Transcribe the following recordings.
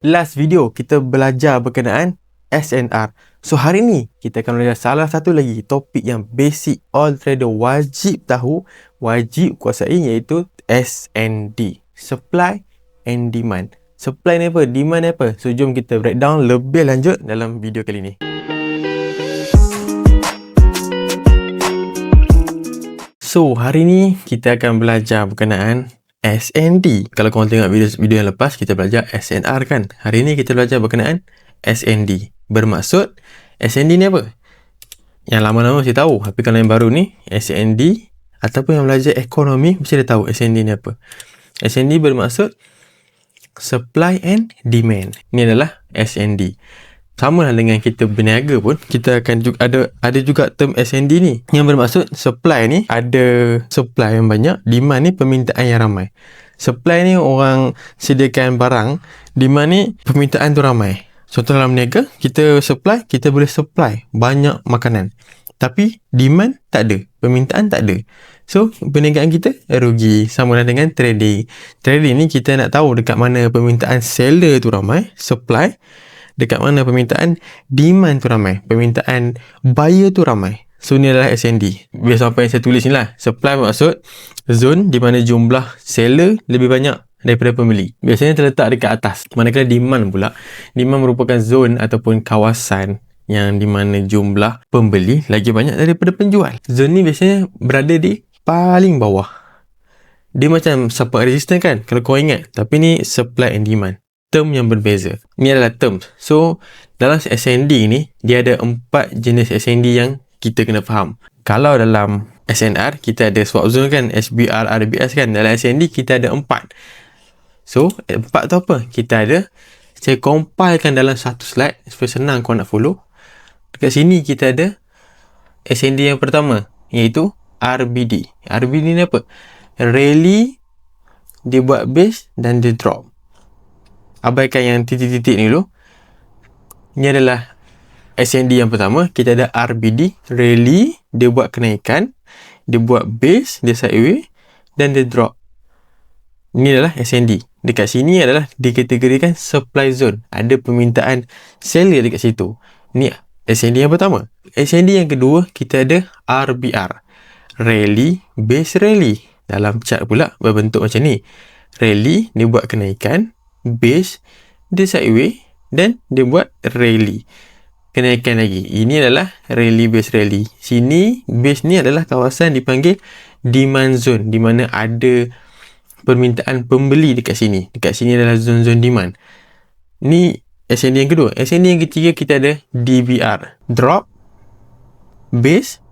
Last video kita belajar berkenaan SNR. So hari ni kita akan belajar salah satu lagi topik yang basic all trader wajib tahu, wajib kuasai, iaitu SND, Supply and Demand. Supply ni apa? Demand ni apa? So jom kita breakdown lebih lanjut dalam video kali ni. So hari ni kita akan belajar berkenaan SND. Kalau korang tengok video yang lepas, kita belajar SNR kan. Hari ni kita belajar berkenaan SND. Bermaksud, SND ni apa? Yang lama-lama mesti tahu. Tapi kalau yang baru ni, SND ataupun yang belajar ekonomi, mesti dah tahu SND ni apa. SND bermaksud Supply and Demand. Ni adalah SND. Sama lah dengan kita berniaga pun, kita akan juga ada juga term SND ni, yang bermaksud supply ni ada supply yang banyak, demand ni permintaan yang ramai. Supply ni orang sediakan barang, demand ni permintaan tu ramai. Contoh dalam berniaga, kita supply, kita boleh supply banyak makanan, tapi demand tak ada, permintaan tak ada. So perniagaan kita rugi. Sama lah dengan trading. Trading ni kita nak tahu dekat mana permintaan seller tu ramai, supply, dekat mana permintaan demand tu ramai, permintaan buyer tu ramai. So ni adalah SND. Biasa apa yang saya tulis ni lah. Supply bermaksud zone di mana jumlah seller lebih banyak daripada pembeli. Biasanya terletak dekat atas. Manakala demand pula, demand merupakan zone ataupun kawasan yang di mana jumlah pembeli lagi banyak daripada penjual. Zone ni biasanya berada di paling bawah. Dia macam support resistance kan, kalau kau ingat. Tapi ni supply and demand, term yang berbeza. Ni adalah term. So dalam SND ni, dia ada 4 jenis SND yang kita kena faham. Kalau dalam SNR kita ada swap zone kan, SBR, RBS kan. Dalam SND kita ada 4. So 4 tu apa? Kita ada, saya compilekan dalam satu slide supaya senang kau nak follow. Dekat sini kita ada SND yang pertama, iaitu RBD. RBD ni apa? Rally, dia buat base dan dia drop. Abaikan yang titik-titik ni dulu. Ini adalah SND yang pertama. Kita ada RBD, rally, dia buat kenaikan, dia buat base, dia sideway dan dia drop. Ini adalah SND. Dekat sini adalah dikategorikan supply zone. Ada permintaan seller dekat situ. Ini SND yang pertama. SND yang kedua, kita ada RBR, rally, base, rally. Dalam chart pula berbentuk macam ni. Rally, dia buat kenaikan, base, dia sideway dan dia buat rally, kenaikan lagi. Ini adalah rally, base, rally. Sini base ni adalah kawasan dipanggil demand zone, di mana ada permintaan pembeli dekat sini. Dekat sini adalah zone-zone demand. Ni SND yang kedua. SND yang ketiga kita ada DBR, drop, base,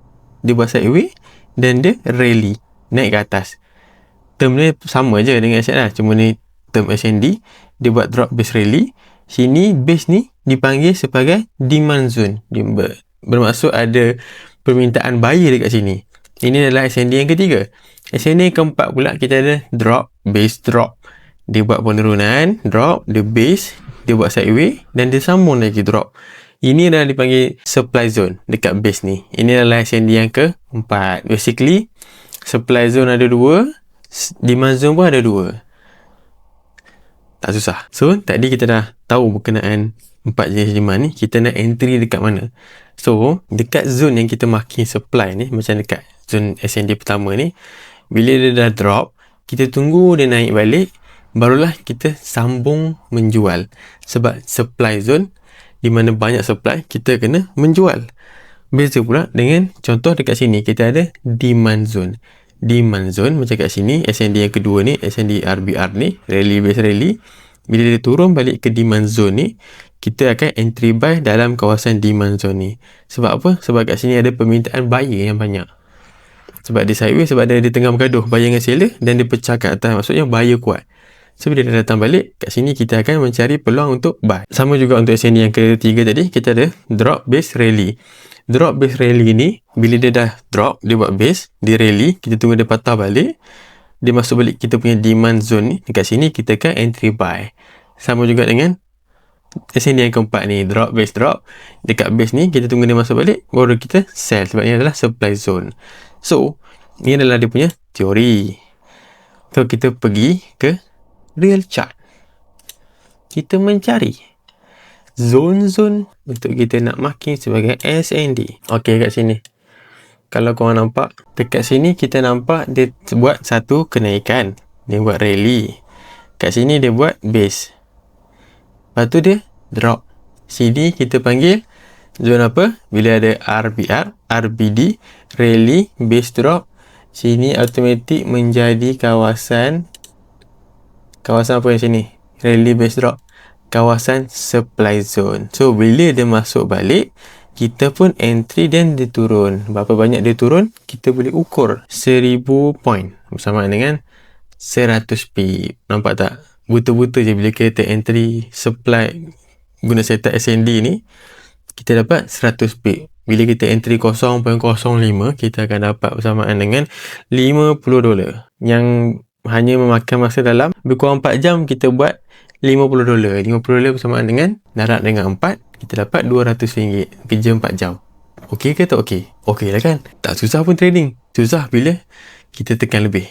dia buat sideway dan dia rally, naik ke atas. Term ni sama je dengan SNR, cuma ni term SND, dia buat drop, base, rally. Sini base ni dipanggil sebagai demand zone. Bermaksud ada permintaan buyer dekat sini. Ini adalah SND yang ketiga. SND yang keempat pula kita ada drop, base, drop. Dia buat penurunan, drop, dia base, dia buat sideway dan dia sambung lagi drop. Ini adalah dipanggil supply zone dekat base ni. Ini adalah SND yang keempat. Basically, supply zone ada 2, demand zone pun ada 2. Tak susah. So, tadi kita dah tahu berkenaan 4 jenis demand ni. Kita nak entry dekat mana? So, dekat zone yang kita marking supply ni, macam dekat zone SND pertama ni, bila dia dah drop, kita tunggu dia naik balik, barulah kita sambung menjual. Sebab supply zone, di mana banyak supply, kita kena menjual. Beza pula dengan contoh dekat sini, kita ada demand zone. Demand zone macam kat sini, SND yang kedua ni, SND RBR ni, rally, base, rally. Bila dia turun balik ke demand zone ni, kita akan entry buy dalam kawasan demand zone ni. Sebab apa? Sebab kat sini ada permintaan buyer yang banyak. Sebab dia sideway, sebab dia tengah bergaduh buyer dengan seller dan dia pecah kat atas. Maksudnya buyer kuat. So bila dia datang balik, kat sini kita akan mencari peluang untuk buy. Sama juga untuk SND yang ketiga tadi, kita ada drop, base, rally. Drop, base, rally ni, bila dia dah drop, dia buat base, dia rally, kita tunggu dia patah balik, dia masuk balik kita punya demand zone ni. Dekat sini kita akan entry buy. Sama juga dengan SND yang keempat ni, drop, base, drop. Dekat base ni kita tunggu dia masuk balik, baru kita sell. Sebab ni adalah supply zone. So ni adalah dia punya teori. So kita pergi ke real chart. kita mencari zon-zon untuk kita nak marking sebagai SND. Okey, kat sini kalau korang nampak, dekat sini kita nampak dia buat satu kenaikan, dia buat rally. Kat sini dia buat base, lepas tu dia drop. Sini kita panggil zon apa? Bila ada RBR, RBD, rally, base drop, sini automatik menjadi kawasan apa yang sini? Rally, base drop, kawasan supply zone. So bila dia masuk balik, kita pun entry dan dia turun. Berapa banyak dia turun, kita boleh ukur 1000 point bersamaan dengan 100 pip. Nampak tak? Buta-buta je bila kita entry supply guna setup SND ni, kita dapat 100 pip. Bila kita entry 0.05, kita akan dapat bersamaan dengan $50 yang hanya memakan masa dalam lebih kurang 4 jam. Kita buat $50. $50 bersamaan dengan darab dengan 4, kita dapat RM200 kerja 4 jam. Okey ke tak okey? Okey lah kan? Tak susah pun trading. Susah bila kita tekan lebih.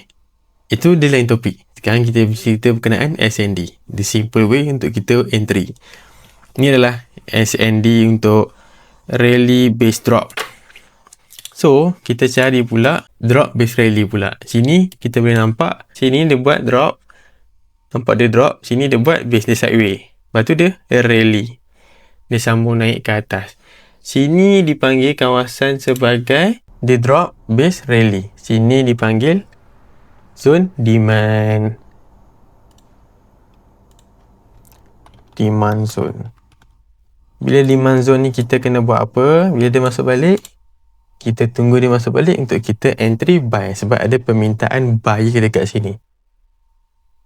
Itu dia lain topik. Sekarang kita cerita berkenaan SND, the simple way untuk kita entry. Ini adalah SND untuk rally base drop. So kita cari pula drop base rally pula. Sini kita boleh nampak, sini dia buat drop, nampak dia drop, sini dia buat base, dia sideway, lepas tu dia rally, dia sambung naik ke atas. Sini dipanggil kawasan sebagai dia drop base rally, sini dipanggil zone demand zone. Bila demand zone ni kita kena buat apa? Bila dia masuk balik, kita tunggu dia masuk balik untuk kita entry buy, sebab ada permintaan buyer dekat sini.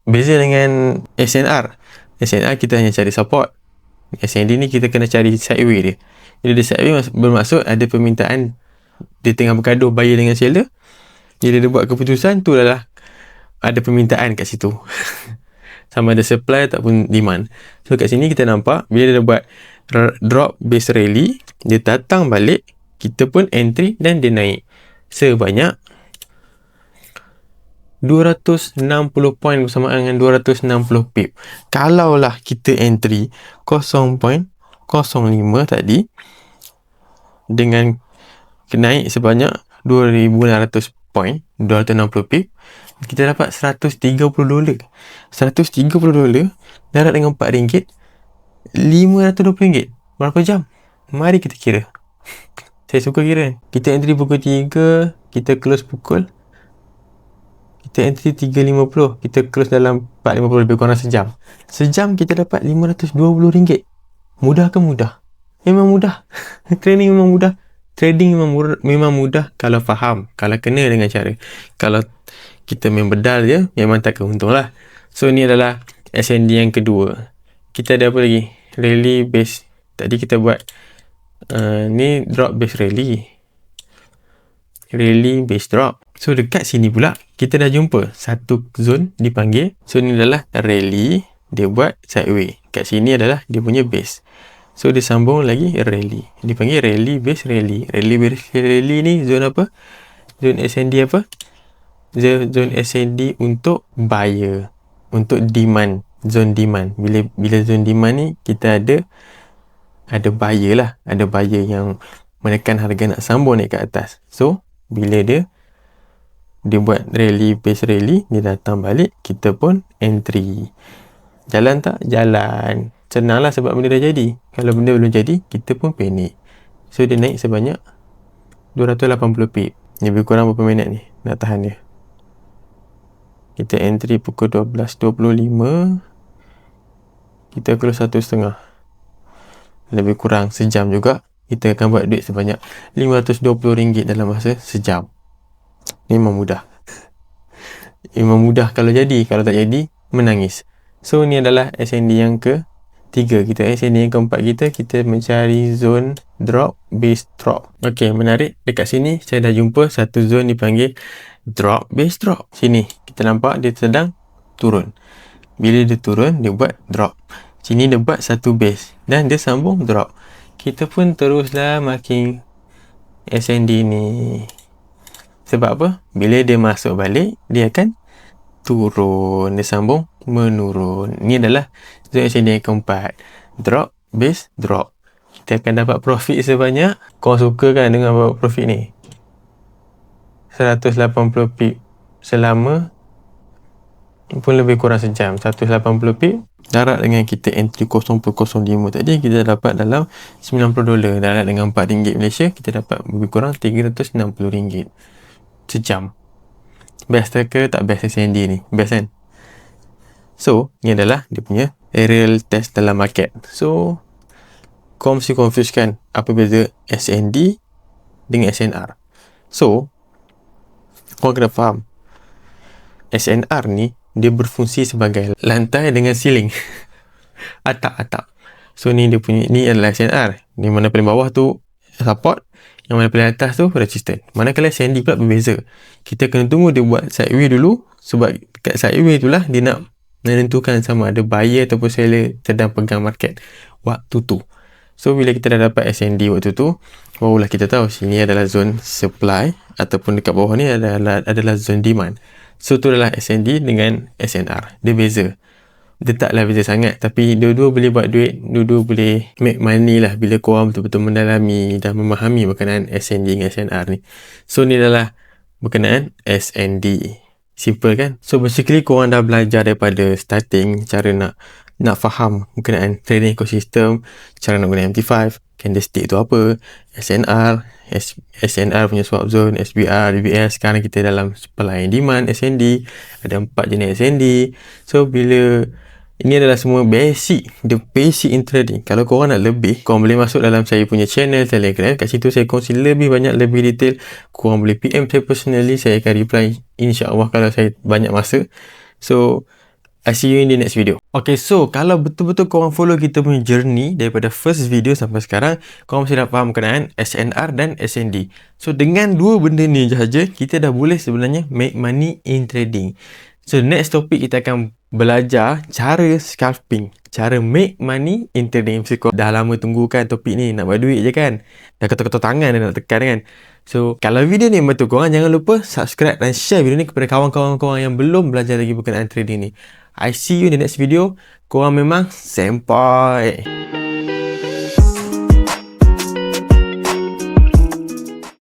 Beza dengan SNR. SNR kita hanya cari support. SND ni kita kena cari sideway dia. Bila dia sideway bermaksud ada permintaan, dia tengah bergaduh buyer dengan seller. Bila dia buat keputusan, tu adalah ada permintaan kat situ. Sama ada supply ataupun demand. So kat sini kita nampak bila dia buat drop base rally, dia datang balik, kita pun entry dan dia naik sebanyak 260 point bersamaan dengan 260 pip. Kalaulah kita entry 0.05 tadi dengan naik sebanyak 2600 point, 260 pip, kita dapat $130. $130 darab dengan RM4, RM520. Berapa jam? Mari kita kira. Saya suka kira. Kita entry pukul 3, kita close pukul, kita entry 3.50, kita close dalam 4.50, lebih kurang sejam. Sejam kita dapat RM520. Mudah ke mudah? Memang mudah. Trading memang mudah. Trading memang mudah kalau faham, kalau kena dengan cara. Kalau kita main bedal je, memang tak keuntung lah. So ni adalah SND yang kedua. Kita ada apa lagi? Rally base. Tadi kita buat ni drop base rally, base drop. So dekat sini pula kita dah jumpa satu zone dipanggil. So ni adalah rally, dia buat sideway. Kat sini adalah dia punya base. So dia sambung lagi rally, dipanggil rally base rally. Rally base rally ni zone apa? Zone SND apa? Zone SND untuk buyer, untuk demand, zone demand. Bila zone demand ni kita ada buyer lah, ada buyer yang menekan harga nak sambung naik ke atas. So bila dia buat rally base rally, dia datang balik, kita pun entry. Jalan tak? Jalan. Senang lah sebab benda dah jadi. Kalau benda belum jadi, kita pun panik. So dia naik sebanyak 280 pip. Lebih kurang berapa minit ni nak tahan dia. Kita entry pukul 12.25, kita close 1.5, lebih kurang sejam juga. Kita akan buat duit sebanyak RM520 dalam masa sejam. Memang mudah. Memang mudah kalau jadi. Kalau tak jadi, menangis. So ni adalah SND yang ketiga kita. SND yang keempat kita mencari zone drop base drop. Okey, menarik. Dekat sini saya dah jumpa satu zone dipanggil drop base drop. Sini kita nampak dia sedang turun. Bila dia turun, dia buat drop. Sini dia buat satu base dan dia sambung drop. Kita pun teruslah marking SND ni. Sebab apa? Bila dia masuk balik, dia akan turun. Dia sambung menurun. Ini adalah zon SND yang keempat. Drop, base, drop. Kita akan dapat profit sebanyak, korang suka kan dengan dapat profit ni, 180 pip selama pun lebih kurang sejam. 180 pip darab dengan kita entry 0.05 tadi, kita dapat dalam $90. Darab dengan RM4 Malaysia, kita dapat lebih kurang RM360 sejam. Best ke tak best SND ni? Best kan? So, ni adalah dia punya aerial test dalam market. So, korang mesti confuse kan apa beza SND dengan SNR. So, korang kena faham, SNR ni dia berfungsi sebagai lantai dengan ceiling. atap. So ni dia punya, ni adalah SNR. Ni mana paling bawah tu support, yang mana paling atas tu resistance. Manakala SND pula berbeza. Kita kena tunggu dia buat sideway dulu, sebab kat sideway itulah dia nak menentukan sama ada buyer ataupun seller sedang pegang market waktu tu. So bila kita dah dapat SND waktu tu, barulah kita tahu sini adalah zone supply, ataupun dekat bawah ni adalah zone demand. So tu adalah SND dengan SNR. Dia beza. Dia taklah beza sangat, tapi dua-dua boleh buat duit, dua-dua boleh make money lah bila korang betul-betul mendalami dan memahami berkenaan SND dengan SNR ni. So ni adalah berkenaan SND. Simple kan? So basically korang dah belajar daripada starting cara nak faham berkenaan trading ekosistem, cara nak guna MT5, candlestick tu apa, SNR punya swap zone, SBR, DBS. Sekarang kita dalam supply and demand SND, ada 4 jenis SND. So bila ini adalah semua basic, the basic in trading. Kalau korang nak lebih, korang boleh masuk dalam saya punya channel Telegram. Kat situ saya kongsi lebih banyak, lebih detail. Korang boleh PM saya personally, saya akan reply insya-Allah kalau saya banyak masa. So I see you in the next video. Okay, so kalau betul-betul korang follow kita punya journey daripada first video sampai sekarang, korang mesti dah faham berkenaan SNR dan SND. So dengan dua benda ni sahaja, kita dah boleh sebenarnya make money in trading. So next topic kita akan belajar cara scalping, cara make money in trading. Mesti korang dah lama tunggu kan topik ni, nak buat duit je kan, dah ketuk-ketuk tangan dan nak tekan kan. So kalau video ni membantu korang, jangan lupa subscribe dan share video ni kepada kawan-kawan korang yang belum belajar lagi berkenaan trading ni. I see you in the next video. Korang memang senpai.